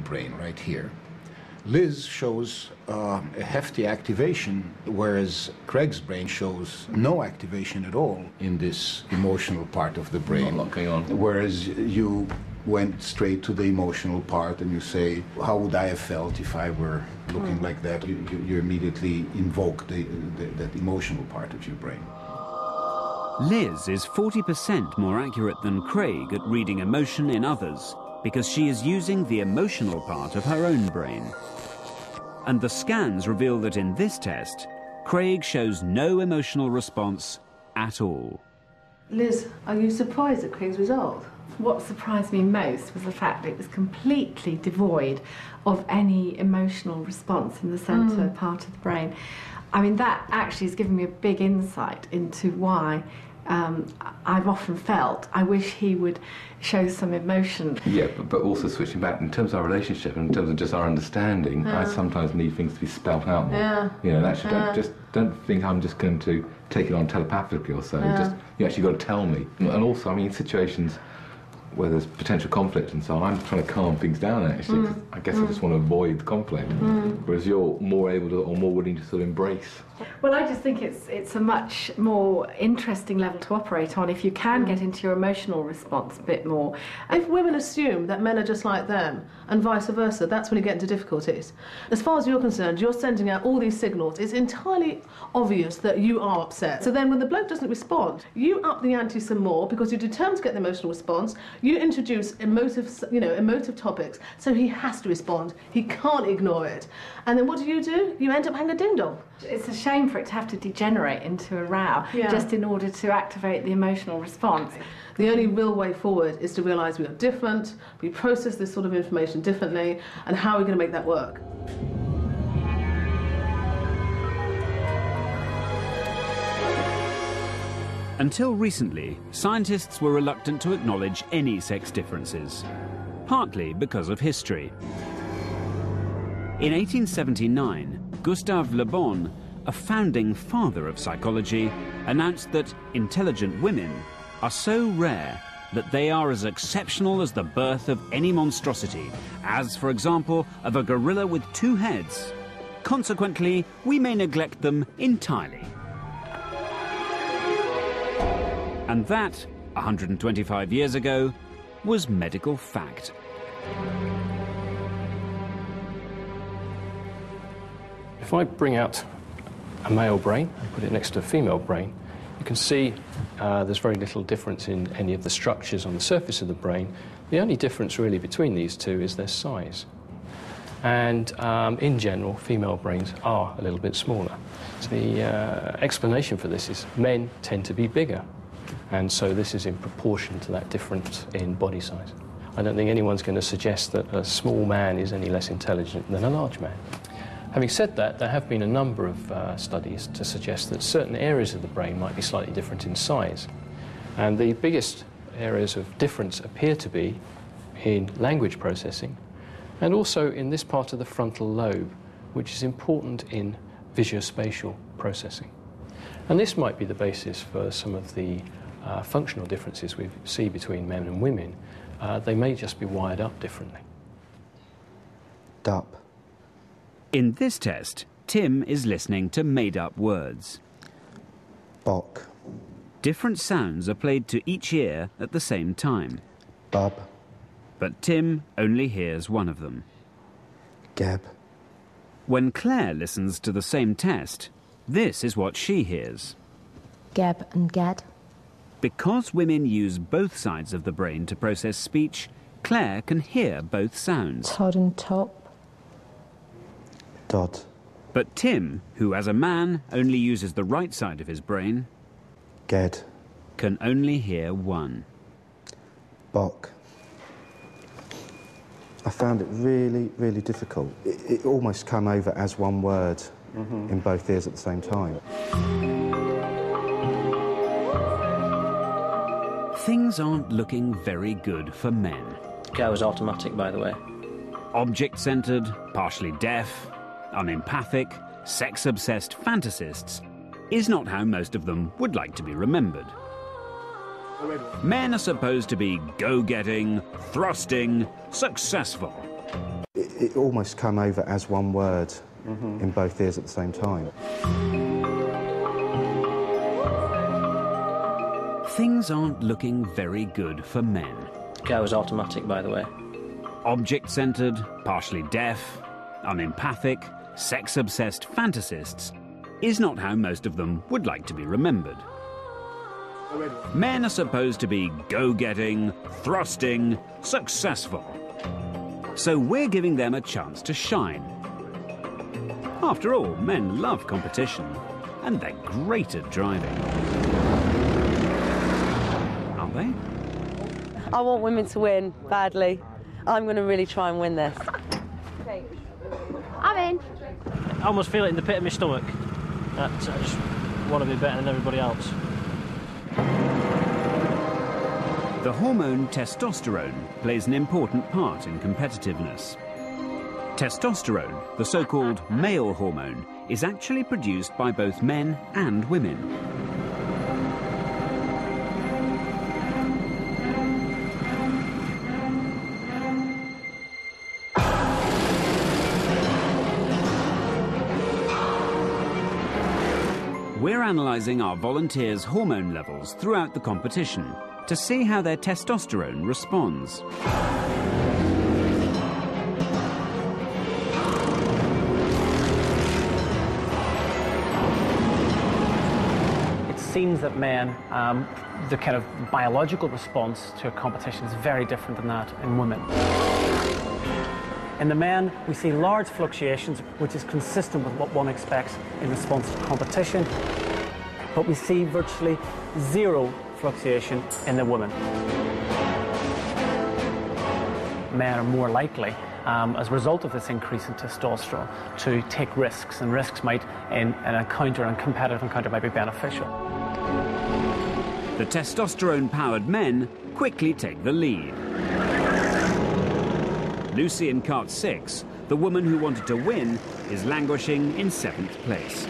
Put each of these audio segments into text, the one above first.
brain right here. Liz shows a hefty activation, whereas Craig's brain shows no activation at all in this emotional part of the brain. Not going on. Whereas you went straight to the emotional part and you say, how would I have felt if I were looking like that? You immediately invoke that emotional part of your brain. Liz is 40% more accurate than Craig at reading emotion in others because she is using the emotional part of her own brain. And the scans reveal that in this test, Craig shows no emotional response at all. Liz, are you surprised at Craig's result? What surprised me most was the fact that it was completely devoid of any emotional response in the centre part of the brain. I mean, that actually has given me a big insight into why I've often felt I wish he would show some emotion. Yeah, but also switching back, in terms of our relationship, in terms of just our understanding, I sometimes need things to be spelt out more. Yeah. You know, actually don't think I'm just going to take it on telepathically or so. Just, you actually got to tell me. And also, I mean, in situations where there's potential conflict and so on, I'm trying to calm things down actually, 'cause I guess I just want to avoid the conflict. Whereas you're more able to, or more willing to sort of embrace. Well, I just think it's a much more interesting level to operate on if you can get into your emotional response a bit more. If women assume that men are just like them, and vice versa, that's when you get into difficulties. As far as you're concerned, you're sending out all these signals. It's entirely obvious that you are upset. So then when the bloke doesn't respond, you up the ante some more because you're determined to get the emotional response. You introduce emotive topics, so he has to respond. He can't ignore it. And then what do? You end up hanging a ding-dong. It's a shame for it to have to degenerate into a row just in order to activate the emotional response. The only real way forward is to realise we are different, we process this sort of information differently, and how are we going to make that work? Until recently, scientists were reluctant to acknowledge any sex differences, partly because of history. In 1879, Gustave Le Bon, a founding father of psychology, announced that intelligent women are so rare that they are as exceptional as the birth of any monstrosity, as, for example, of a gorilla with 2 heads. Consequently, we may neglect them entirely. And that, 125 years ago, was medical fact. If I bring out a male brain and put it next to a female brain, you can see there's very little difference in any of the structures on the surface of the brain. The only difference really between these two is their size. And in general, female brains are a little bit smaller. So the explanation for this is men tend to be bigger. And so this is in proportion to that difference in body size. I don't think anyone's going to suggest that a small man is any less intelligent than a large man. Having said that, there have been a number of studies to suggest that certain areas of the brain might be slightly different in size. And the biggest areas of difference appear to be in language processing and also in this part of the frontal lobe, which is important in visuospatial processing. And this might be the basis for some of the functional differences we see between men and women. They may just be wired up differently. Dup. In this test, Tim is listening to made-up words. Bok. Different sounds are played to each ear at the same time. Bub. But Tim only hears one of them. Geb. When Claire listens to the same test, this is what she hears. Geb and Ged. Because women use both sides of the brain to process speech, Claire can hear both sounds. Tod and Top. Dod. But Tim, who as a man only uses the right side of his brain, Ged. can only hear one. Bok. I found it really, really difficult. It almost came over as one word in both ears at the same time. Things aren't looking very good for men. That was automatic, by the way. Object-centred, partially deaf, unempathic, sex-obsessed fantasists is not how most of them would like to be remembered. Men are supposed to be go-getting, thrusting, successful. It almost come over as one word in both ears at the same time. Things aren't looking very good for men. That was automatic, by the way. Object-centred, partially deaf, unempathic, sex-obsessed fantasists is not how most of them would like to be remembered. Men are supposed to be go-getting, thrusting, successful. So we're giving them a chance to shine. After all, men love competition, and they're great at driving. Aren't they? I want women to win, badly. I'm going to really try and win this. I'm in. I almost feel it in the pit of my stomach. That I just want to be better than everybody else. The hormone testosterone plays an important part in competitiveness. Testosterone, the so-called male hormone, is actually produced by both men and women. We're analysing our volunteers' hormone levels throughout the competition to see how their testosterone responds. It seems that men, the kind of biological response to a competition is very different than that in women. In the men, we see large fluctuations, which is consistent with what one expects in response to competition, but we see virtually zero fluctuation in the women. Men are more likely, as a result of this increase in testosterone, to take risks, and risks might, in an encounter, and competitive encounter, might be beneficial. The testosterone-powered men quickly take the lead. Lucy in cart 6, the woman who wanted to win, is languishing in 7th place.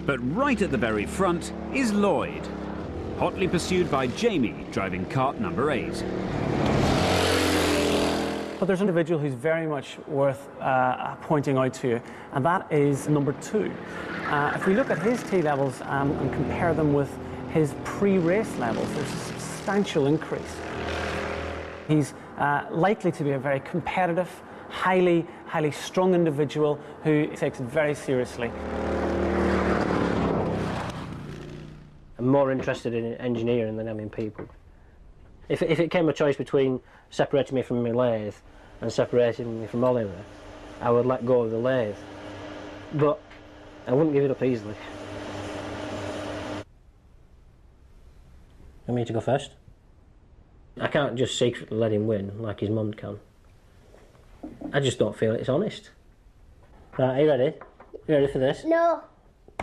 But right at the very front is Lloyd, hotly pursued by Jamie, driving cart number 8. But there's an individual who's very much worth pointing out to you, and that is number 2. If we look at his T levels and compare them with his pre-race levels, there's a substantial increase. He's likely to be a very competitive, highly strong individual who takes it very seriously. I'm more interested in engineering than I am in people. If it came a choice between separating me from my lathe and separating me from Oliver, I would let go of the lathe. But I wouldn't give it up easily. Want me to go first? I can't just secretly let him win like his mum can. I just don't feel it's honest. Right, are you ready? You ready for this? No.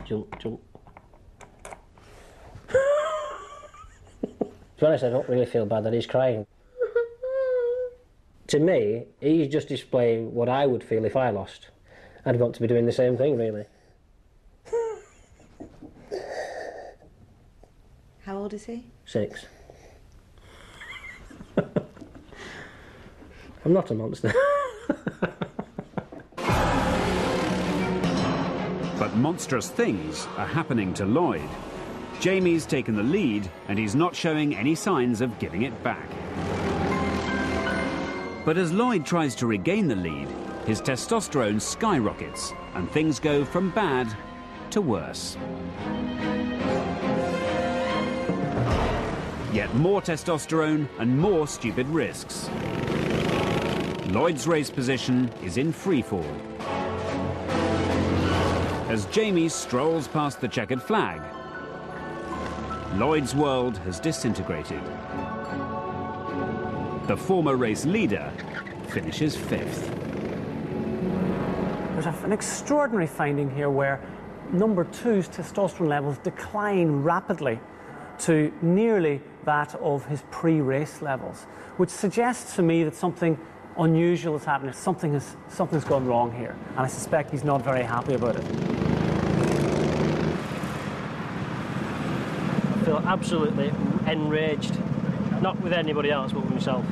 Jump, jump. To be honest, I don't really feel bad that he's crying. To me, he's just displaying what I would feel if I lost. I'd want to be doing the same thing, really. How old is he? 6. I'm not a monster. But monstrous things are happening to Lloyd. Jamie's taken the lead, and he's not showing any signs of giving it back. But as Lloyd tries to regain the lead, his testosterone skyrockets, and things go from bad to worse. Yet more testosterone and more stupid risks. Lloyd's race position is in freefall. As Jamie strolls past the checkered flag, Lloyd's world has disintegrated. The former race leader finishes 5th. There's an extraordinary finding here where number 2's testosterone levels decline rapidly to nearly that of his pre-race levels, which suggests to me that something unusual is happening. Something's gone wrong here, and I suspect he's not very happy about it. I feel absolutely enraged, not with anybody else but with myself.